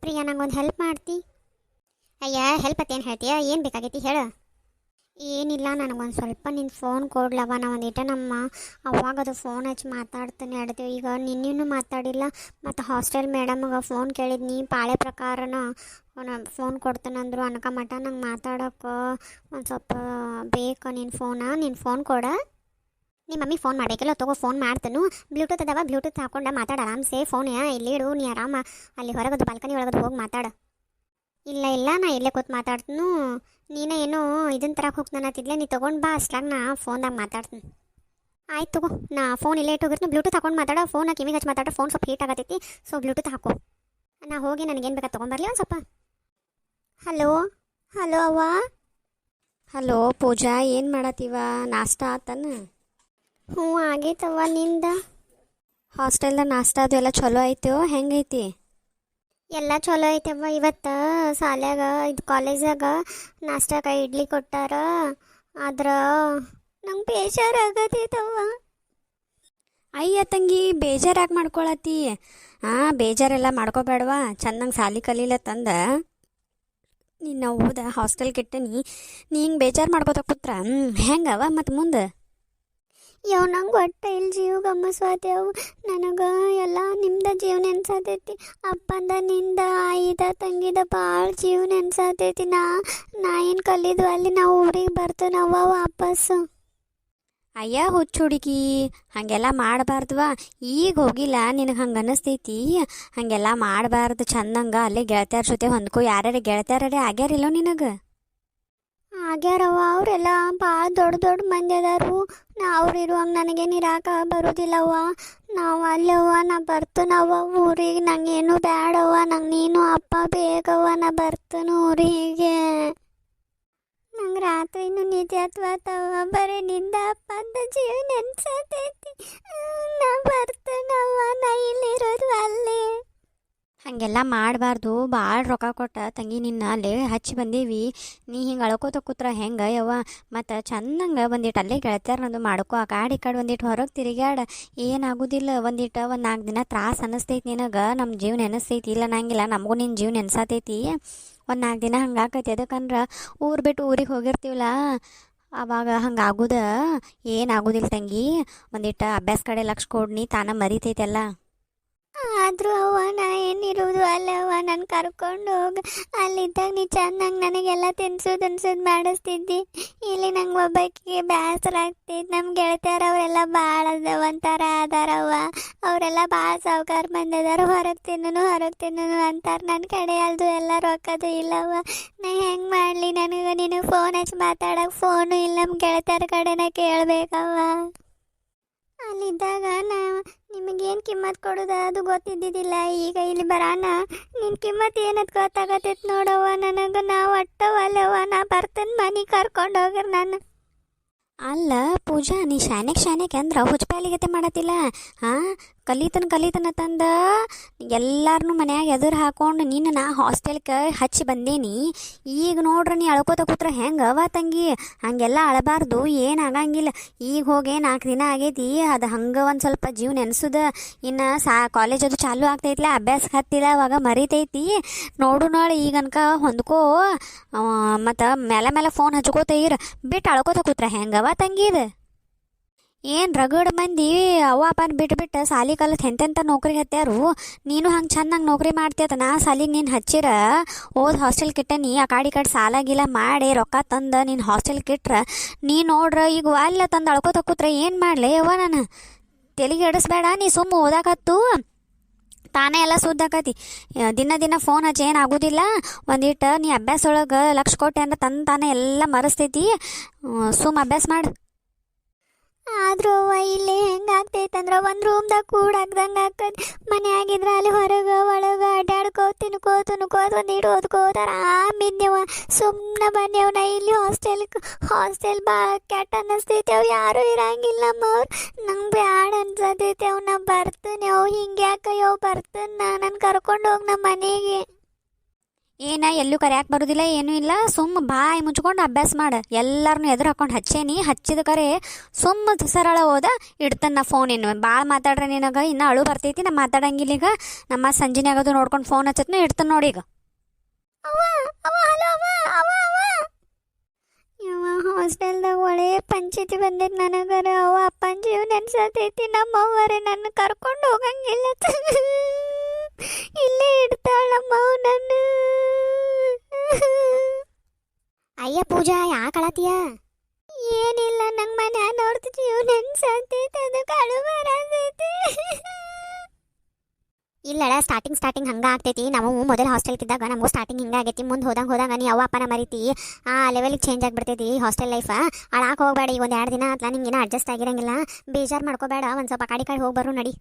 ಪ್ರಿಯಾ ನಂಗೊಂದು ಹೆಲ್ಪ್ ಮಾಡ್ತಿ? ಅಯ್ಯ ಹೆಲ್ಪ್ ಅತ್ತೇನು ಹೇಳ್ತೀಯ? ಏನು ಬೇಕಾಗೈತಿ ಹೇಳು. ಏನಿಲ್ಲ, ನನಗೊಂದು ಸ್ವಲ್ಪ ನಿನ್ನ ಫೋನ್ ಕೊಡ್ಲವ. ನಾ ಒಂದಿಟ ನಮ್ಮ ಅವಾಗದು ಫೋನ್ ಹಚ್ಚಿ ಮಾತಾಡ್ತಾನೆ ಹೇಳ್ತೀವಿ. ಈಗ ನಿನ್ನೂ ಮಾತಾಡಿಲ್ಲ, ಮತ್ತು ಹಾಸ್ಟೆಲ್ ಮೇಡಮ್ಗೆ ಫೋನ್ ಕೇಳಿದ್ನಿ, ಪಾಳೆ ಪ್ರಕಾರನ ಫೋನ್ ಕೊಡ್ತಾನಂದ್ರು ಅನ್ಕ ಮಟ ನಂಗೆ ಮಾತಾಡೋಕೆ ಒಂದು ಸ್ವಲ್ಪ ಬೇಕು ನಿನ್ನ ಫೋನ್ ಕೊಡ. ನಿಮ್ಮ ಮಮ್ಮಿ ಫೋನ್ ಮಾಡಬೇಕಿಲ್ಲ, ತಗೋ ಫೋನ್ ಮಾಡ್ತಾನು. ಬ್ಲೂಟೂತ್ ಅದಾವ, ಬ್ಲೂಟೂತ್ ಹಾಕೊಂಡು ಮಾತಾಡ ಆರಾಮ್ಸೆ. ಫೋನ್ ಇಲ್ಲಿಡು, ನೀ ಆರಾಮ ಅಲ್ಲಿ ಹೊರಗದು ಬಾಲ್ಕನಿ ಒಳಗದು ಹೋಗಿ ಮಾತಾಡ. ಇಲ್ಲ ಇಲ್ಲ, ನಾ ಇಲ್ಲೇ ಕೂತ್ ಮಾತಾಡ್ತೀನಿ. ನೀನೇ ಏನೋ ಇದನ್ನ ತರಕ್ಕೆ ಹೋಗ್ತಾನೆ ಅತ್ತಿದ್ಲೆ, ನೀ ತೊಗೊಂಡು ಬಾ, ಅಷ್ಟಾಗ ನಾ ಫೋನ್ದಾಗ ಮಾತಾಡ್ತೀನಿ. ಆಯ್ತು ತಗೋ, ನಾ ಫೋನ್ ಇಲ್ಲೇ ಇಟ್ಟು ಹೋಗಿರ್ತೀನಿ. ಬ್ಲೂಟೂತ್ ಹಾಕೊಂಡು ಮಾತಾಡೋ, ಫೋನ್ ಕಿವಿಗೆ ಹಚ್ಚಿ ಮಾತಾಡೋ, ಫೋನ್ ಸ್ವಲ್ಪ ಹೀಟ್ ಆಗತ್ತೈತಿ. ಸೊ ಬ್ಲೂಟೂತ್ ಹಾಕೋ, ನಾ ಹೋಗಿ ನನಗೇನು ಬೇಕಾ ತೊಗೊಂಬರ್ಲಿ ಒಂದು ಸ್ವಲ್ಪ. ಹಲೋ ಹಲೋ ಅವ್ವ. ಹಲೋ ಪೂಜಾ, ಏನು ಮಾಡತ್ತೀವ? ನಾಷ್ಟ ಆತನ? ಹ್ಞೂ ಆಗೈತವ್ವ, ನಿಂದ? ಹಾಸ್ಟೆಲ್ದಾಗ ನಾಷ್ಟ ಅದು ಎಲ್ಲ ಚಲೋ ಐತೋ? ಹೆಂಗೈತಿ? ಎಲ್ಲ ಚಲೋ ಐತವ್ವ. ಇವತ್ತು ಶಾಲ್ಯಾಗ ಇದು ಕಾಲೇಜಾಗ ನಾಷ್ಟಾಕ ಇಡ್ಲಿ ಕೊಟ್ಟಾರ. ಆದ್ರೆ ನಂಗೆ ಬೇಜಾರಾಗತೈತವ್ವ. ಅಯ್ಯ ತಂಗಿ, ಬೇಜಾರಾಗಿ ಮಾಡ್ಕೊಳತ್ತಿ? ಬೇಜಾರೆಲ್ಲ ಮಾಡ್ಕೋಬೇಡವಾ, ಚೆನ್ನಾಗಿ ಸಾಲಿ ಕಲೀಲತ್ತಂದ ನಿನ್ನ ಓದ ಹಾಸ್ಟೆಲ್ ಕೆಟ್ಟನಿ. ನೀ ಹಿಂಗೆ ಬೇಜಾರು ಮಾಡ್ಕೋತ ಕೂತ್ರ ಹೆಂಗವ ಮತ್ತು ಮುಂದೆ? ನಂಗೆ ಒಟ್ಟು ಇಲ್ಲಿ ಜೀವ ಗಮ್ಮಸ್ವಾತೇವು. ನನಗೆ ಎಲ್ಲ ನಿಮ್ದ ಜೀವ ನೆನ್ಸಾತೈತಿ. ಅಪ್ಪಂದ ನಿಂದ ಆಯಿದ ತಂಗಿದ ಭಾಳ ಜೀವ ನೆನ್ಸಾತೈತಿ. ನಾ ಏನು ಕಲಿದ್ವು ಅಲ್ಲಿ, ನಾವು ಊರಿಗೆ ಬರ್ತೀನವ್ವ ವಾಪಸ್ಸು. ಅಯ್ಯ ಹುಚ್ಚು ಹುಡುಗಿ, ಹಾಗೆಲ್ಲ ಮಾಡಬಾರ್ದವ. ಈಗ ಹೋಗಿಲ್ಲ, ನಿನಗೆ ಹಂಗೆ ಅನ್ನಿಸ್ತೈತಿ. ಹಾಗೆಲ್ಲ ಮಾಡಬಾರ್ದು. ಚಂದಂಗೆ ಅಲ್ಲೇ ಗೆಳತಿಯರ ಜೊತೆ ಹೊಂದ್ಕೊ. ಯಾರ್ಯಾರ ಗೆಳತಿಯರೇ ಆಗ್ಯಾರಿಲ್ಲೋ ನಿನಗೆ? ಆಗ್ಯಾರವ್ವ, ಅವರೆಲ್ಲ ಭಾಳ ದೊಡ್ಡ ದೊಡ್ಡ ಮಂದಿ ಅದಾರು. ಅವ್ರು ಇರುವಂಗೆ ನನಗೇನು ಇರಾಕ ಬರೋದಿಲ್ಲವ್ವ. ನಾವು ಅಲ್ಲವ್ವ, ನಾ ಬರ್ತನವ್ವ ಊರಿಗೆ. ನಂಗೇನು ಬ್ಯಾಡವ್ವ, ನಂಗೆ ನೀನು ಅಪ್ಪ ಬೇಕವ್ವ. ನಾ ಬರ್ತೇನೆ ಊರಿಗೆ. ನಂಗೆ ರಾತ್ರಿನೂ ನಿದ್ದೆ ಹತ್ವಾತವ್ವ, ಬರೀ ನಿಂದ ಅಪ್ಪಂದ ಜೀವ ನೆನ್ಸಾತೈತಿ. ನಾ ಬರ್ತೇನವ್ವ, ನಾ ಇಲ್ಲಿರೋದು ಅಲ್ಲೇ. ಹಾಗೆಲ್ಲ ಮಾಡಬಾರ್ದು. ಭಾಳ ರೊಕ್ಕ ಕೊಟ್ಟ ತಂಗಿ ನಿನ್ನ ಅಲ್ಲೇ ಹಚ್ಚಿ ಬಂದೀವಿ. ನೀ ಹಿಂಗೆ ಅಳ್ಕೋತ ಕೂತ್ರ ಹೆಂಗೆ ಯವ್ವ? ಮತ್ತು ಚಂದಂಗೆ ಒಂದಿಟ್ಟು ಅಲ್ಲೇ ಗೆಳತಿಯರ್ನದು ಮಾಡ್ಕೊ. ಆ ಕಾಡು ಈ ಕಡೆ ಒಂದಿಟ್ಟು ಹೊರಗೆ ತಿರುಗಾಡ, ಏನಾಗೋದಿಲ್ಲ. ಒಂದು 4 ದಿನ ತ್ರಾಸ ಅನ್ನಿಸ್ತೈತಿ ನಿನಗೆ. ನಮ್ಮ ಜೀವ ನೆನೆಸ್ತೈತಿ, ಇಲ್ಲ ನಂಗಿಲ್ಲ, ನಮಗೂ ನಿನ್ನ ಜೀವ ನೆನೆಸಾತೈತಿ. ಒಂದು 4 ದಿನ ಹಂಗೆ ಆಕೈತಿ. ಅದಕ್ಕಂದ್ರೆ ಊರು ಬಿಟ್ಟು ಊರಿಗೆ ಹೋಗಿರ್ತೀವಲ್ಲ, ಆವಾಗ ಹಂಗೆ ಆಗೋದ ಏನಾಗೋದಿಲ್ಲ ತಂಗಿ. ಒಂದಿಟ್ಟು ಅಭ್ಯಾಸ ಕಡೆ ಲಕ್ಷ ಕೊಡ್ನಿ, ತಾನ ಮರಿತೈತೆಲ್ಲ. ಆದರೂ ಅವ್ವ, ನಾ ಏನಿರೋದು ಅಲ್ಲವ್ವ. ನಾನು ಕರ್ಕೊಂಡು ಹೋಗಿ ಅಲ್ಲಿದ್ದಾಗ ನೀ ಚೆನ್ನಾಗಿ ನನಗೆಲ್ಲ ತಿನ್ಸೋದು ಮಾಡಿಸ್ತಿದ್ದಿ. ಇಲ್ಲಿ ನಂಗೆ ಒಬ್ಬಾಕಿಗೆ ಬೇಸರ ಆಗ್ತೈತಿ. ನಮ್ಮ ಗೆಳತಿಯರು ಅವರೆಲ್ಲ ಭಾಳ ಒಂಥರ ಅದಾರವ್ವ. ಅವರೆಲ್ಲ ಭಾಳ ಸಾವುಕಾರ ಮಂದಿ ಅದಾರ. ಹೊರಗೆ ತಿನ್ನೋನು ಅಂತಾರೆ. ನನ್ನ ಕಡೆ ಅಲ್ದು ಎಲ್ಲ ರೊಕ್ಕದು ಇಲ್ಲವ್ವ. ನಾ ಹೆಂಗೆ ಮಾಡಲಿ? ನಿನಗೆ ಫೋನ್ ಹಚ್ಚಿ ಮಾತಾಡೋಕೆ ಫೋನು ಇಲ್ಲ. ನಮ್ಮ ಗೆಳತಿಯರ ಕಡೆನ ಕೇಳಬೇಕವ್ವ. ಅಲ್ಲಿದ್ದಾಗ ನಿಮಗೇನು ಕಿಮ್ಮತ್ತು ಕೊಡೋದು ಅದು ಗೊತ್ತಿದ್ದಿದ್ದಿಲ್ಲ. ಈಗ ಇಲ್ಲಿ ಬರಾನ ನಿನ್ನ ಕಿಮ್ಮತ್ತು ಏನದು ಗೊತ್ತಾಗತ್ತೈತೆ ನೋಡವ್ವ ನನಗೆ. ನಾ ಒಟ್ಟವಲ್ಲವ್ವ, ನಾ ಬರ್ತೇನೆ, ಮನೆಗೆ ಕರ್ಕೊಂಡು ಹೋಗ್ರಿ ನಾನು. ಅಲ್ಲ ಪೂಜಾ, ನೀ ಶಾನ್ಯಕ್ಕೆ ಅಂದ್ರೆ ಹುಚ್ಚಪ್ಯಾಲಿಗತೆ ಮಾಡತ್ತಿಲ್ಲ. ಕಲಿತನ ತಂದ ಎಲ್ಲಾರನ್ನೂ ಮನ್ಯಾಗ ಎದುರು ಹಾಕೊಂಡು ನಾ ಹಾಸ್ಟೆಲ್ಗೆ ಹಚ್ಚಿ ಬಂದೇನಿ. ಈಗ ನೋಡ್ರಿ ನೀ ಅಳ್ಕೋತ ಕೂತ್ರ ಹೆಂಗವ ತಂಗಿ? ಹಂಗೆಲ್ಲ ಅಳಬಾರ್ದು, ಏನಾಗಂಗಿಲ್ಲ. ಈಗ ಹೋಗಿ 4 ದಿನ ಆಗೈತಿ. ಅದು ಹಂಗೆ ಒಂದು ಸ್ವಲ್ಪ ಜೀವ ನೆನೆಸುದ. ಇನ್ನು ಕಾಲೇಜ್ ಅದು ಚಾಲೂ ಆಗ್ತೈತಿಲ್ಲ, ಅಭ್ಯಾಸ ಹತ್ತಿಲ್ಲ, ಅವಾಗ ಮರಿತೈತಿ. ನೋಡು ಈಗ ಅನ್ಕ ಹೊಂದ್ಕೋ. ಮತ್ತು ಮೇಲೆ ಫೋನ್ ಹಚ್ಕೋತ ಇರ, ಬಿಟ್ಟು ಅಳ್ಕೋತ ಕೂತ್ರ ಹೆಂಗವ ತಂಗಿ? ಇದು ಏನು ರಗಡ್ ಮಂದಿ ಅವ್ವ ಅಪ್ಪನ ಬಿಟ್ಟು ಸಾಲಿ ಕಲಿತು ಎಂತೆಂಥ ನೌಕರಿ ಹತ್ಯಾರು. ನೀನು ಹಂಗೆ ಚೆನ್ನಾಗಿ ನೌಕರಿ ಮಾಡ್ತೀಯತ. ನಾ ಸಾಲಿಗೆ ನೀನು ಹಚ್ಚಿರ ಓದ್ ಹಾಸ್ಟೆಲ್ ಕಿಟ್ಟನಿ. ಆ ಕಾಡಿ ಸಾಲಾಗಿಲ್ಲ ಮಾಡಿ ರೊಕ್ಕ ತಂದು ನೀನು ಹಾಸ್ಟೆಲ್ ಕಿಟ್ರ ನೀ ನೋಡ್ರ ಈಗ ಅಲ್ಲ ತಂದು ಅಳ್ಕೋತ ಕೂತ್ರೆ ಏನು ಮಾಡಲಿ ಯವ್ವ? ನಾನು ತೆಲಿಗೆ ಎಡಿಸ್ಬೇಡ. ನೀ ಸುಮ್ಮ ಓದಾಕತ್ತು, ತಾನೇ ಎಲ್ಲ ಸುದ್ದಾಕತಿ. ದಿನ ಫೋನ್ ಹಚ್ಚಿ ಏನಾಗೋದಿಲ್ಲ. ಒಂದಿಟ್ಟು ನೀ ಅಭ್ಯಾಸ ಒಳಗೆ ಲಕ್ಷ ಕೊಟ್ಟೆ ಅಂದ್ರೆ ತಾನೇ ಎಲ್ಲ ಮರೆಸ್ತೈತಿ. ಸುಮ್ಮ ಅಭ್ಯಾಸ ಮಾಡು. ಆದರೂ ಅವ್ವ, ಇಲ್ಲಿ ಹೆಂಗಾಗ್ತೈತಂದ್ರೆ ಒಂದು ರೂಮ್ದಾಗ ಕೂಡಾಕ್ದಂಗೆ ಆಗ್ತದೆ. ಮನೆ ಆಗಿದ್ರೆ ಅಲ್ಲಿ ಹೊರಗೆ ಒಳಗೆ ಅಡ್ಡಾಡ್ಕೋತ ತಿನ್ಕೋತ ಒಂದಿಟ್ಟು ಓದ್ಕೋತಾರ. ಆಮಿದ್ಯವ ಸುಮ್ಮನೆ ಬನ್ಯವ. ನಾ ಇಲ್ಲಿ ಹಾಸ್ಟೆಲ್ ಭಾಳ ಕೆಟ್ಟ ಅನ್ನಿಸ್ತೈತೆ. ಅವು ಯಾರೂ ಇರಂಗಿಲ್ಲ ನಮ್ಮವ್ರು. ನಂಗೆ ಬ್ಯಾಡ ಅನ್ಸತೈತೆ. ಅವು ನಾ ಬರ್ತೇನೆ. ಅವು ಹಿಂಗೆ ಯಾಕೆ ಬರ್ತೇನೆ, ನಾನು ಕರ್ಕೊಂಡು ಹೋಗಿ ನಮ್ಮ ಮನೆಗೆ. ಏನ ಎಲ್ಲೂ ಕರ್ಯಾಕೆ ಬರೋದಿಲ್ಲ ಏನೂ ಇಲ್ಲ, ಸುಮ್ಮ ಬಾಯಿ ಮುಚ್ಕೊಂಡು ಅಭ್ಯಾಸ ಮಾಡ. ಎಲ್ಲರನ್ನೂ ಎದುರು ಹಾಕೊಂಡು ಹಚ್ಚೇನಿ, ಹಚ್ಚಿದ ಕರೆ ಸುಮ್ಮ ಸರಳ ಹೋದ ಇಡ್ತಾನೆ ನಾ ಫೋನ್. ಇನ್ನು ಭಾಳ ಮಾತಾಡ್ರೆ ನಿನಗೆ ಇನ್ನೂ ಅಳು ಬರ್ತೈತಿ, ನಾ ಮಾತಾಡಂಗಿಲ್ಲ ಈಗ. ನಮ್ಮ ಸಂಜೆನೇ ಆಗೋದು ನೋಡ್ಕೊಂಡು ಫೋನ್ ಹಚ್ಚತ್ನ ಇಡ್ತಾನೆ ನೋಡಿ ಈಗ. ಹಾಸ್ಟೆಲ್ದಾಗ ಒಳ್ಳೆ ಪಂಚಾಯತಿ ಬಂದೈತಿ ನನಗರ. ಅವ ಅಪ್ಪನ ಜೀವ ನೆನ್ಸತೈತಿ. ನಮ್ಮವ್ವರೇ ನನ್ನ ಕರ್ಕೊಂಡು ಹೋಗಂಗಿಲ್ಲ, ಇಲ್ಲೇ ಇಡ್ತಾಳ ನಮ್ಮವ್ ನನ್ನ. ಅಯ್ಯ ಪೂಜಾ ಯಾಕೆ ಅಳತಿಯ? ಏನಿಲ್ಲ, ನಂಗೆ ಮನ್ಯಾನವ್ರದ್ದು ಜೀವ ನೆನ್ಸತೈತಿ, ಅದಕ್ಕೆ ಅಳು ಬರತೈತಿ. ಇಲ್ಲಡ ಸ್ಟಾರ್ಟಿಂಗ್ ಹಂಗೆ ಆಗ್ತೈತಿ. ನಾವು ಮೊದಲು ಹಾಸ್ಟೆಲ್ಗಿದ್ದಾಗ ನಮಗೂ ಸ್ಟಾರ್ಟಿಂಗ್ ಹಿಂಗೆ ಆಗೈತಿ. ಮುಂದೆ ಹೋದಂಗೆ ನೀ ಅವ್ವ ಅಪ್ಪನ ಮರಿತಿ, ಆ ಲೆವೆಲಿಗೆ ಚೇಂಜ್ ಆಗಿಬಿಡ್ತೈತಿ ಹಾಸ್ಟೆಲ್ ಲೈಫ್. ಅಳಾಕೆ ಹೋಗಬೇಡ. ಈಗ ಒಂದು 2 ದಿನ ಅತ್ಲ ನಿಂಗೇನ ಅಡ್ಜಸ್ಟ್ ಆಗಿರಂಗಿಲ್ಲ, ಬೇಜಾರು ಮಾಡ್ಕೋಬೇಡ. ಒಂದು ಸ್ವಲ್ಪ ಕಾಡಿ ಹೋಗಿ ಬರೋ ನಡಿ.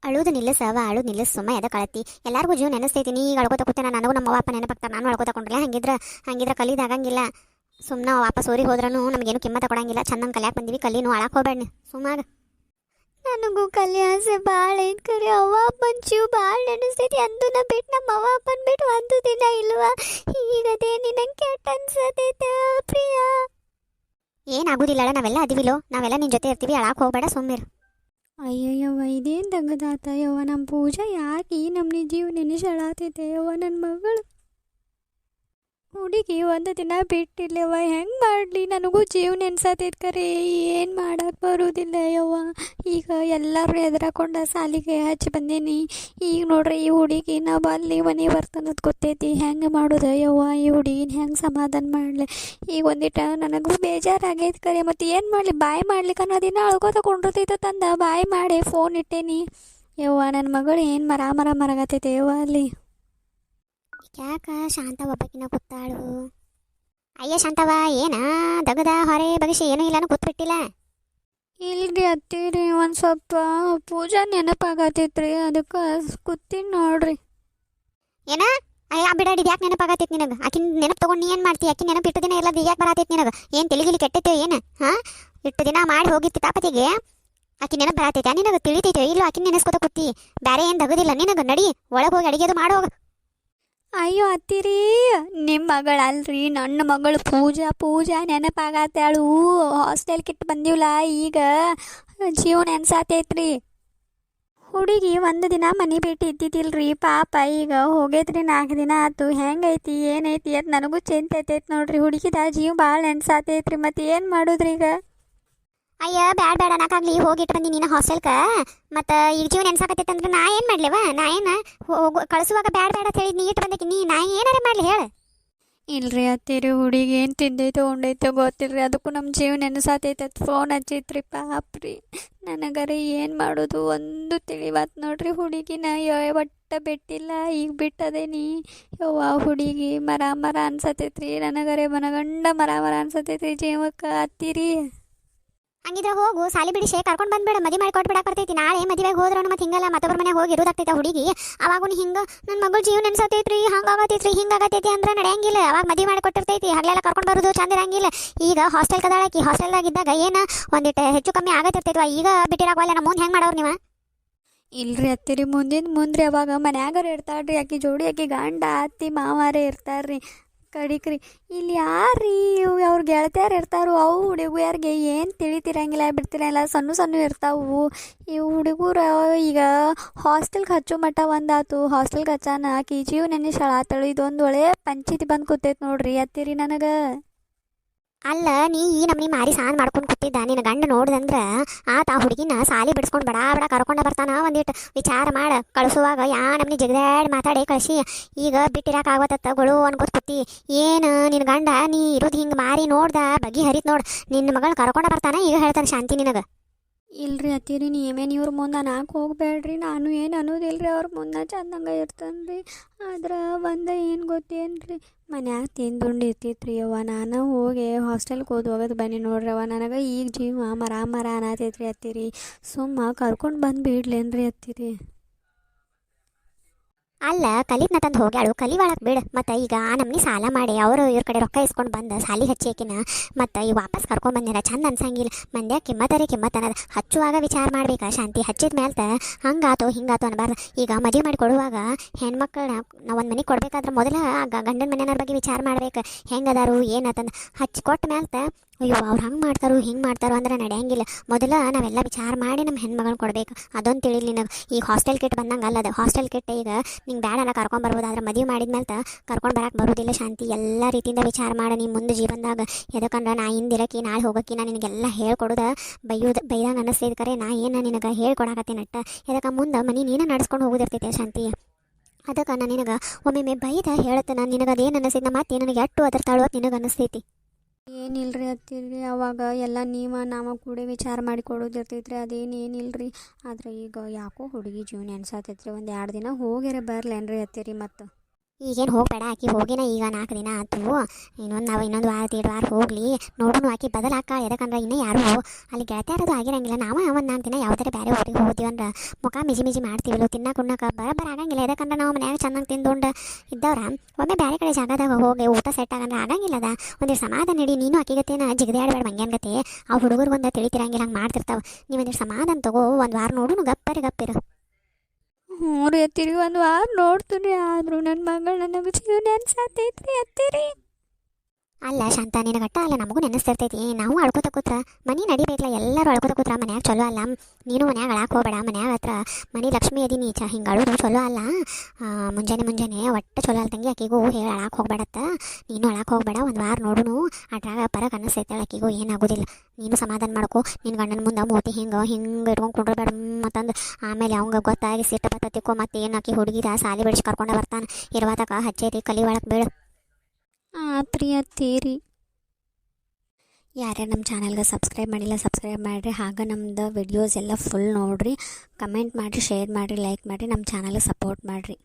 ಅಳುದು ನಿಲ್ಲಿಸವ, ಅಳು ನಿಲ್ಲಿಸ್, ಸುಮ್ಮ ಎದಕ್ಕೆ ಅಳತಿ? ಎಲ್ಲರಿಗೂ ಜೀವ ನೆನೆಸ್ತೈತಿ. ನೀ ಈಗ ಅಳ್ಕೋತ ಕೂತೆ, ನನಗೂ ನಮ್ಮ ಅವ್ವ ಅಪ್ಪ ನೆನಪಾಗ್ತಾರೆ, ನಾನು ಅಳ್ಕೋತ ಕೊಂಡ್ರಲ್ಲ. ಹಂಗಿದ್ರೆ ಕಲಿದಾಗಂಗಿಲ್ಲ. ಸುಮ್ಮನೆ ವಾಪಸ್ ಊರಿಗೆ ಹೋದ್ರೂ ನಮಗೇನು ಕಿಮ್ಮತ್ತ ಕೊಡಂಗಿಲ್ಲ. ಚೆನ್ನಾಗಿ ಕಲಿಯಾಕೆ ಬಂದೀವಿ, ಕಲಿನೂ ಅಳಾಕೆ ಹೋಗ್ಬೇಡ ಸುಮ್ಮಾಗ. ನನಗೂ ಕಲಿಯಾಸೆ ಭಾಳ ಐತೆ ಕರೆ. ಅವ್ವ ಅಪ್ಪನ ಜೀವ ಭಾಳ ನೆನೆಸ್ತೈತಿ. ಅಂದು ನಾ ಬಿಟ್ಟು ನಮ್ಮ ಅವ್ವ ಅಪ್ಪನ ಬಿಟ್ಟು ಒಂದು ದಿನ ಇಲ್ವಾ? ಈಗದೇ ನಿನಗೆ ಕೆಟ್ಟ ಅನ್ಸತೈತೆ ಪ್ರಿಯ. ಏನಾಗುದಿಲ್ಲಡ, ನಾವೆಲ್ಲ ಅದಿವಿಲೋ, ನಾವೆಲ್ಲ ನಿನ್ನ ಜೊತೆ ಇರ್ತೀವಿ. ಅಳಾಕೆ ಹೋಗ್ಬೇಡ, ಸುಮ್ಮಿರು. ಅಯ್ಯಯ್ಯವ್ವ ಇದೇನು ತೆಗದಾತ ಯವ್ವ. ನಮ್ಮ ಪೂಜಾ ಯಾಕೆ ಈ ನಮ್ಮನೆ ಜೀವ ನೆನೆಸಾಳತೈತೆ ಯವ್ವ. ನನ್ನ ಮಗಳು ಹುಡುಗಿ ಒಂದು ದಿನ ಬಿಟ್ಟಿಲ್ಲವ, ಹೆಂಗೆ ಮಾಡಲಿ? ನನಗೂ ಜೀವ ನೆನ್ಸತೈತೆ ಕರೆ, ಏನು ಮಾಡಕ್ಕೆ ಬರೋದಿಲ್ಲ ಯವ್ವ. ಈಗ ಎಲ್ಲರೂ ಎದುರಾಕೊಂಡ ಸಾಲಿಗೆ ಹಚ್ಚಿ ಬಂದೇನಿ. ಈಗ ನೋಡ್ರಿ ಈ ಹುಡುಗಿ ನಾ ಅಲ್ಲಿ ಮನೆ ಬರ್ತನ್ನೋದು ಗೊತ್ತೈತಿ. ಹೆಂಗೆ ಮಾಡೋದು ಯವ್ವ? ಈ ಹುಡುಗಿನ ಹೆಂಗೆ ಸಮಾಧಾನ ಮಾಡಲಿ? ಈಗ ಒಂದಿಟ ನನಗೂ ಬೇಜಾರಾಗೈತೆ ಕರೆ. ಮತ್ತು ಏನು ಮಾಡಲಿ? ಬಾಯಿ ಮಾಡ್ಲಿಕ್ಕೆ ಅನ್ನೋದಿನ ಅಳ್ಕೋತ ಕೊಂಡಿರ್ತೈತೆ ತಂದ ಬಾಯಿ ಮಾಡಿ ಫೋನ್ ಇಟ್ಟೇನಿ ಯವ್ವ. ನನ್ನ ಮಗಳು ಏನು ಮರಗತೈತೆ ಯವ್ವ ಅಲ್ಲಿ. ಯಾಕ ಶಾಂತ ಒಬ್ಬಕಿನ ಕೂತಾಳು? ಅಯ್ಯ ಶಾಂತವ, ಏನ ದಗದ ಹೊರೆ ಬಗಸಿ ಏನೂ ಇಲ್ಲಾನು ಕೂತ್ಬಿಟ್ಟಿಲ್ಲ? ಇಲ್ರಿ ಅತ್ತೀರಿ, ಒಂದು ಸ್ವಲ್ಪ ಪೂಜಾ ನೆನಪಾಗತೈತ್ರಿ, ಅದಕ್ಕೆ ಕೂತೀನಿ ನೋಡ್ರಿ. ಏನ? ಅಯ್ಯ ಬಿಡಾಡಿ, ಯಾಕೆ ನೆನಪಾಗತೈತಿ ನಿನಗೆ? ಆಕಿನ ನೆನಪು ತೊಗೊಂಡು ನೀ ಏನು ಮಾಡ್ತಿ? ಆಕಿನ ನೆನಪು ಇಟ್ಟು ದಿನ ಎಲ್ಲ ಯಾಕೆ ಬರತೈತಿ ನಿನಗೆ? ಏನು ತಿಳಿಗಿಲಿ ಕೆಟ್ಟೈತೆ ಏನು? ಹಾಂ, ಇಟ್ಟು ದಿನ ಮಾಡಿ ಹೋಗಿತ್ತು ತಾಪತಿಗೆ ಆಕಿನ ನೆನಪು ಬರತೈತೆ ನಿನಗೆ? ತಿಳಿತೈತೆ ಇಲ್ಲೋ? ಆಕಿನ ನೆನೆಸ್ಕೊತ ಕೂತಿ, ಬೇರೆ ಏನು ದಗದಿಲ್ಲ ನಿನಗೆ? ನಡಿ ಒಳಗೆ ಹೋಗಿ ಅಡಿಗೆದು ಮಾಡೋಗ. ಅಯ್ಯೋ ಅತ್ತೀರಿ, ನಿಮ್ಮ ಮಗಳಲ್ರಿ, ನನ್ನ ಮಗಳು ಪೂಜಾ ನೆನಪಾಗತ್ತಾಳು. ಹಾಸ್ಟೆಲ್ ಕಿಟ್ಟು ಬಂದೀವಲ್ಲ, ಈಗ ಜೀವ ನೆನ್ಸಾತೈತ್ರಿ. ಹುಡುಗಿ ಒಂದು ದಿನ ಮನೆ ಭೇಟಿ ಇದ್ದಿದ್ದಿಲ್ರಿ ಪಾಪ. ಈಗ ಹೋಗೈತ್ರಿ 4 ದಿನ ಆಯ್ತು. ಹೆಂಗೈತಿ ಏನೈತಿ ಅಂತ ನನಗೂ ಚಿಂತೆ ಐತೈತಿ ನೋಡ್ರಿ. ಹುಡುಗಿದ ಜೀವ ಭಾಳ ನೆನ್ಸಾತೈತ್ರಿ. ಮತ್ತು ಏನು ಮಾಡೋದ್ರಿ ಈಗ? ಅಯ್ಯ ಬೇಡ ನಾಕಾಗ್ಲಿ, ಹೋಗಿಟ್ಟು ಬಂದಿ ನೀನು ಹಾಸ್ಟೆಲ್ಗೆ. ಮತ್ತು ಈಗ ಜೀವ ನೆನ್ಸಾಕತ್ತೈತೆ ಅಂದ್ರೆ ನಾ ಏನು ಮಾಡ್ಲಿವ? ನಾ ಏನು ಕಳಿಸುವಾಗ ಬೇಡ ಅಂತ ಹೇಳಿ ನೀ ಇಟ್ಟು ಬಂದಕ್ಕೆ ನಾ ಏನಾರ ಮಾಡಲಿ ಹೇಳು? ಇಲ್ರಿ ಅತ್ತೀರಿ, ಹುಡುಗಿ ಏನು ತಿಂದೈತೋ ಉಂಡೈತೋ ಗೊತ್ತಿಲ್ರಿ, ಅದಕ್ಕೂ ನಮ್ಮ ಜೀವ ನೆನೆಸಾತೈತೆ. ಫೋನ್ ಹಚ್ಚೈತ್ರಿ ಪಾಪ್ರಿ. ನನಗರೆ ಏನು ಮಾಡೋದು ಒಂದು ತಿಳಿವತ್ತು ನೋಡ್ರಿ. ಹುಡುಗಿನ ಒಟ್ಟ ಬಿಟ್ಟಿಲ್ಲ, ಈಗ ಬಿಟ್ಟದೇನಿ ಯವ್ವ. ಹುಡುಗಿ ಮರ ಅನ್ಸತೈತ್ರಿ ನನಗರೆ, ಮನಗಂಡ ಮರ ಅನ್ಸತೈತ್ರಿ ಜೀವಕ್ಕೆ. ಅತ್ತೀರಿ ಹಂಗಿದ್ರೆ ಹೋಗು, ಸಾಲಿ ಬಿಡಿಸಿ ಕರ್ಕೊಂಡು ಬಂದ್ಬೇಡ, ಮದುವೆ ಮಾಡಿ ಕೊಟ್ಬಿಡಕ್ಕೆ ಬರ್ತೈತಿ. ನಾಳೆ ಮದುವೆಗೆ ಹೋದ್ರೂ ಮತ್ತೆ ಹಿಂಗಲ್ಲ, ಮತ್ತೊಬ್ಬರ ಮನೆಗೆ ಹೋಗಿ ಇರೋದಾಗ್ತೈತೆ ಹುಡುಗಿ. ಅವಾಗೂ ಹಿಂಗೆ ನನ್ನ ಮಗಳು ಜೀವ ನೆನ್ಸತೈತ್ರಿ, ಹಂಗಾಗತೈತ್ರಿ ಹಿಂಗಾಗತೈತಿ ಅಂದ್ರೆ ನಡೆಯಂಗಿಲ್ಲ. ಅವಾಗ ಮದುವೆ ಮಾಡಿ ಕೊಟ್ಟಿರ್ತೈತಿ, ಹಗಲೆಲ್ಲ ಕರ್ಕೊಂಡು ಬರೋದು ಚಂದ ಇರಂಗಿಲ್ಲ. ಈಗ ಹಾಸ್ಟೆಲ್ ಕದಾಳಕಿ, ಹಾಸ್ಟೆಲ್ದಾಗಿದ್ದಾಗ ಏನು ಒಂದಿಟ್ಟು ಹೆಚ್ಚು ಕಮ್ಮಿ ಆಗತ್ತಿರ್ತೈತಿ. ಈಗ ಬಿಟ್ಟಿರಾಗಲ್ಲ, ನಮ್ಮ ಮುಂದೆ ಹೆಂಗೆ ಮಾಡೋರು ನೀವು? ಇಲ್ರಿ ಅತ್ತಿರಿ, ಮುಂದ್ರಿ ಅವಾಗ ಮನ್ಯಾಗರ ಇರ್ತಾಳ್ರಿ ಆಕಿ ಜೋಡಿ. ಆಕಿ ಗಂಡ ಅತ್ತಿ ಮಾವಾರೇ ಇರ್ತಾರ್ರಿ ಕಡಿಕ್ರಿ. ಇಲ್ಲಿ ಯಾರೀ ಅವ್ರ ಗೆಳತಿಯರು ಇರ್ತಾರೋ, ಅವು ಹುಡುಗಿಯರಿಗೆ ಏನು ತಿಳಿತಿರಂಗಿಲ್ಲ ಬಿಡ್ತಿರಂಗಿಲ್ಲ, ಸಣ್ಣ ಇರ್ತಾವು. ಈ ಹುಡುಗರು ಈಗ ಹಾಸ್ಟೆಲ್ಗೆ ಹಚ್ಚೋ ಮಟ್ಟ ಒಂದಾತು. ಹಾಸ್ಟೆಲ್ಗೆ ಹಚ್ಚಾನ ಆಕಿ ಜೀವ ನೆನೆಸಾಳಾತಳು. ಇದೊಂದು ಒಳ್ಳೆ ಪಂಚಾಯ್ತಿ ಬಂದು ಕೂತೈತೆ ನೋಡ್ರಿ ಅತ್ತಿರಿ ನನಗೆ. ಅಲ್ಲ, ನೀ ಈ ನಮ್ನಿ ಮಾರಿ ಸಾನ್ ಮಾಡ್ಕೊಂಡು ಕೂತಿದ್ದ ನಿನ್ನ ಗಂಡ ನೋಡ್ದಂದ್ರೆ ಆತ ಆ ಹುಡುಗಿನ ಸಾಲಿ ಬಿಡಿಸ್ಕೊಂಡು ಬಡ ಕರ್ಕೊಂಡು ಬರ್ತಾನ. ಒಂದಿಟ್ಟು ವಿಚಾರ ಮಾಡ ಕಳಿಸುವಾಗ ನಮ್ನಿ ಜಗದಾಡಿ ಮಾತಾಡಿ ಕಳಿಸಿ. ಈಗ ಬಿಟ್ಟಿರಾಕಾಗತ್ತತ್ತಗಳು ಅನ್ಕೋತ ಕೂತಿ. ಏನು ನಿನ್ನ ಗಂಡ ನೀ ಇರೋದು ಹಿಂಗೆ ಮಾರಿ ನೋಡ್ದ ಬಗೆ ಹರಿತ್ ನೋಡು, ನಿನ್ನ ಮಗಳನ್ನ ಕರ್ಕೊಂಡು ಬರ್ತಾನ. ಈಗ ಹೇಳ್ತಾನೆ ಶಾಂತಿ ನಿನಗೆ. ಇಲ್ರಿ ಅತ್ತೀರಿ, ನೀವೇನು ಇವ್ರ ಮುಂದೆ ನಾಲ್ಕು ಹೋಗ್ಬೇಡ್ರಿ. ನಾನು ಏನು ಅನ್ನೋದಿಲ್ರಿ, ಅವ್ರ ಮುಂದೆ ಚಂದಂಗೆ ಇರ್ತಾನೆ ರೀ. ಆದ್ರೆ ಏನು ಗೊತ್ತೇನ್ರಿ, ಮನ್ಯಾಗ ತಿಂದುಂಡು ಇರ್ತಿತ್ರಿ ಅವ್ವ. ನಾನು ಹೋಗಿ ಹಾಸ್ಟೆಲ್ಗೆ ಹೋಗೋದು ಬನ್ನಿ ನೋಡ್ರಿ ಅವ್ವ. ನನಗೆ ಈಗ ಜೀವ ಮರ ಅನ್ನತೈತ್ರಿ ಅತ್ತೀರಿ. ಸುಮ್ಮ ಕರ್ಕೊಂಡು ಬಂದು ಬಿಡ್ಲೇನ್ರಿ ಅತ್ತೀರಿ? ಅಲ್ಲ ಕಲಿತ್ನ ತಂದು ಹೋಗ್ಯಾಳು ಕಲಿವಾಳಕ್ಕೆ ಬಿಡು. ಮತ್ತು ಈಗ ಆ ನಮ್ನಿ ಸಾಲ ಮಾಡಿ ಅವರು ಇವ್ರ ಕಡೆ ರೊಕ್ಕ ಇಸ್ಕೊಂಡು ಬಂದು ಸಾಲಿ ಹಚ್ಚಿಕಿನ ಮತ್ತು ಈಗ ವಾಪಸ್ ಕರ್ಕೊಂಬಂದಿರ ಚಂದ ಅನ್ಸಂಗಿಲ್ಲ. ಮಂದ್ಯ ಕಿಮ್ಮತ್ತರೇ ಕಿಮ್ಮತ್ ಅನ್ನೋದು ಹಚ್ಚುವಾಗ ವಿಚಾರ ಮಾಡ್ಬೇಕಾ ಶಾಂತಿ. ಹಚ್ಚಿದ ಮೇಲೆ ಹಂಗಾತು ಹಿಂಗಾತು ಅನ್ಬಾರ್ದು. ಈಗ ಮದುವೆ ಮಾಡಿ ಕೊಡುವಾಗ ಹೆಣ್ಮಕ್ಳನ್ನ ನಾವು ಒಂದು ಮನೆಗೆ ಕೊಡ್ಬೇಕಾದ್ರೆ ಮೊದಲ ಗಂಡನ ಮನೆಯವ್ರ ಬಗ್ಗೆ ವಿಚಾರ ಮಾಡ್ಬೇಕು, ಹೆಂಗದಾರು ಏನಂತಂದು. ಹಚ್ಚಿ ಕೊಟ್ಟ ಮೇಲೆ ಅಯ್ಯೋ ಅವ್ರು ಹಂಗೆ ಮಾಡ್ತಾರೋ ಹಿಂಗೆ ಮಾಡ್ತಾರೋ ಅಂದ್ರೆ ನಡೆಯಂಗಿಲ್ಲ. ಮೊದಲ ನಾವೆಲ್ಲ ವಿಚಾರ ಮಾಡಿ ನಮ್ಮ ಹೆಣ್ಮಗಳನ್ನ ಕೊಡ್ಬೇಕು. ಅದೊಂದು ತಿಳಿಲಿ ನಿನಗೆ. ಈಗ ಹಾಸ್ಟೆಲ್ ಕಿಟ್ ಬಂದಂಗೆ ಅಲ್ಲದ ಹಾಸ್ಟೆಲ್ ಕಿಟ್ ಈಗ ನಿಂಗೆ ಬೇಡ ಕರ್ಕೊಂಬರ್ಬೋದು, ಆದ್ರೆ ಮದುವೆ ಮಾಡಿದ್ಮೇಲೆ ಕರ್ಕೊಂಡು ಬರಕ್ಕೆ ಬರೋದಿಲ್ಲ ಶಾಂತಿ. ಎಲ್ಲ ರೀತಿಯಿಂದ ವಿಚಾರ ಮಾಡಿ ನೀ ಮುಂದೆ ಜೀವನದಾಗ. ಎದಕ್ಕಂದ್ರೆ ನಾ ಹಿಂದಿರಕ್ಕೆ ನಾಳೆ ಹೋಗೋಕ್ಕೆ ನಾ ನಿನಗೆಲ್ಲ ಹೇಳ್ಕೊಡೋದು ಬೈದಂಗೆ ಅನ್ನಿಸ್ತೈದು ಕರೆ. ನಾ ಏನು ನಿನಗೆ ಹೇಳ್ಕೊಡಕತ್ತೀನಟ್ಟ. ಎದಕ್ಕೆ ಮುಂದೆ ಮನೆ ನೀನು ನಡ್ಸ್ಕೊಂಡು ಹೋಗೋದಿರ್ತೈತೆ ಶಾಂತಿ. ಅದಕ್ಕೆ ನಾನು ನಿನಗೆ ಒಮ್ಮೆ ಬೈದ ಹೇಳುತ್ತೆ. ನಾನು ನಿನಗೆ ಅದೇನು ಅನ್ನಿಸ್ತೈತೆ ಮತ್ತೆ ನನಗೆ ಎಟ್ಟು ಅದ್ರ ತಾಳೋದು ನಿನಗೆ ಅನ್ನಿಸ್ತೈತಿ. ಏನಿಲ್ರಿ ಅತ್ತಿರಿ, ಅವಾಗ ಎಲ್ಲ ನಾವು ಕೂಡ ವಿಚಾರ ಮಾಡಿ ಕೊಡೋದಿರ್ತೈತ್ರಿ. ಅದೇನಿಲ್ರಿ. ಆದ್ರೆ ಈಗ ಯಾಕೋ ಹುಡುಗಿ ಜೀವನ ಅನ್ಸತೈತ್ರಿ. ಒಂದು 2 ದಿನ ಹೋಗಿರ ಬರ್ಲೇನ್ರಿ ಅತ್ತಿರಿ. ಮತ್ತು ಈಗೇನು ಹೋಗಬೇಡ, ಆಕಿ ಹೋಗಿನ ಈಗ 4 ದಿನ ಆಯ್ತು. ಇನ್ನೊಂದು ವಾರ 2 ವಾರ ಹೋಗಲಿ ನೋಡೋಣ. ಆಕಿ ಬದಲಾಕ. ಯಾಕಂದ್ರೆ ಇನ್ನೂ ಯಾರು ಅಲ್ಲಿ ಗೆಳತಿಯಾರದು ಆಗಿರಂಗಿಲ್ಲ. ನಾವು ಒಂದು 4 ದಿನ ಯಾವುದಾರ ಬೇರೆ ಊರಿಗೆ ಹೋಗ್ತೀವಂದ್ರೆ ಮುಖ ಮಿಜಿ ಮಾಡ್ತೀವಲ್ಲ, ತಿನ್ನಕ್ಕೆ ಬರೋಬ್ಬರ ಆಗಂಗಿಲ್ಲ. ಯಾಕಂದ್ರೆ ನಾವು ಮನ್ಯಾಗ ಚೆನ್ನಾಗಿ ತಿಂದುಂಡು ಇದ್ದವ್ರ ಒಮ್ಮೆ ಬೇರೆ ಕಡೆ ಜಾಗದಾಗ ಹೋಗಿ ಊಟ ಸೆಟ್ ಆಗಂದ್ರೆ ಆಗಂಗಿಲ್ಲ. ಅದ ಒಂದಿಷ್ಟು ಸಮಾಧಾನ ನೀಡಿ. ನೀನು ಅಕ್ಕಿಗತ್ತೇನ ಜಿಗದೆ ಆಡಬೇಡ ಮಂಗ್ಯಾನ್ ಗತಿ. ಆ ಹುಡುಗರು ಒಂದು ತಿಳಿತಿರಂಗಿಲ್ಲ, ಹಂಗೆ ಮಾಡ್ತಿರ್ತಾವೆ. ನೀವು ಒಂದಿಷ್ಟು ಸಮಾಧಾನ ತಗೋ. ಒಂದು ವಾರ ನೋಡೋಣ, ಗಪ್ಪಿರು. ಹ್ಞೂ ರೀ ಅತ್ತಿರಿ, ಒಂದು ವಾರ ನೋಡ್ತೀನಿ. ಆದರೂ ನನ್ನ ಮಗಳು ನನಗೆ ಜೀವನ ಅನ್ಸತೈತ್ರಿ ಅತ್ತಿರಿ. ಅಲ್ಲ ಶಾಂತ, ನಿನಗಟ್ಟ ಅಲ್ಲ ನಮಗೂ ನೆನೆಸ್ತಿರ್ತೈತಿ. ನಾವು ಅಳ್ಕೊತ ಕೂತ್ರ ಮನೆ ನಡಿಬೇಕಲ್ಲ. ಎಲ್ಲರೂ ಅಳ್ಕೊತ ಕೂತ್ರ ಮನ್ಯಾಗ ಚಲೋ ಅಲ್ಲ. ನೀನು ಮನ್ಯಾಗ ಅಳಾಕ್ ಹೋಗಬೇಡ. ಮನ್ಯಾಗ ಹತ್ರ ಮನೆ ಲಕ್ಷ್ಮಿ ಅದಿ ನೀಚ ಹಿಂಗೆ ಅಳೋದು ಚಲೋ ಅಲ್ಲ. ಮುಂಜಾನೆ ಒಟ್ಟು ಚಲೋ ಅಲ್ಲ ತಂಗಿ. ಆಕಿಗೂ ಹೇಳಿ ಅಳಾಕ್ ಹೋಗ್ಬೇಡತ್ತ. ನೀನು ಅಳಾಕ್ ಹೋಗ್ಬೇಡ. ಒಂದು ವಾರ ನೋಡುನು. ಅದ್ರಾಗ ಪರಕ್ ಅನ್ನಿಸ್ತೈತೆ. ಆಕಿಗೂ ಏನಾಗೋದಿಲ್ಲ. ನೀನು ಸಮಾಧಾನ ಮಾಡ್ಕೊ. ನಿನ್ನ ಗಂಡನ ಮುಂದೆ ಮೂತಿ ಹಿಂಗೆ ಇಟ್ಕೊಂಡು ಕುಂಡ್ರಬೇಡ ಮತ್ತಂದು. ಆಮೇಲೆ ಅವಂಗೆ ಗೊತ್ತಾಗಿ ಸಿಟ್ಟು ಬತ್ತತಿಕ್ಕೋ. ಮತ್ತೆ ಏನು ಆಕಿ ಹುಡುಗಿದ ಸಾಲಿ ಬಿಡಿಸಿ ಕರ್ಕೊಂಡೆ ಬರ್ತಾನೆ. ಇರುವಾತಕ ಹಚ್ಚೇತಿ ಕಲಿ ಒಳಗೆ ಬೀಳು. ಆತ್ರಿ ಅತ್ತಿರಿ. ಯಾರ್ಯಾರು ನಮ್ಮ ಚಾನಲ್ಗೆ ಸಬ್ಸ್ಕ್ರೈಬ್ ಮಾಡಿಲ್ಲ ಸಬ್ಸ್ಕ್ರೈಬ್ ಮಾಡಿರಿ. ಹಾಗೆ ನಮ್ಮದು ವಿಡಿಯೋಸ್ ಎಲ್ಲ ಫುಲ್ ನೋಡಿರಿ. ಕಮೆಂಟ್ ಮಾಡಿರಿ, ಶೇರ್ ಮಾಡಿರಿ, ಲೈಕ್ ಮಾಡಿರಿ. ನಮ್ಮ ಚಾನಲ್ಗೆ ಸಪೋರ್ಟ್ ಮಾಡಿರಿ.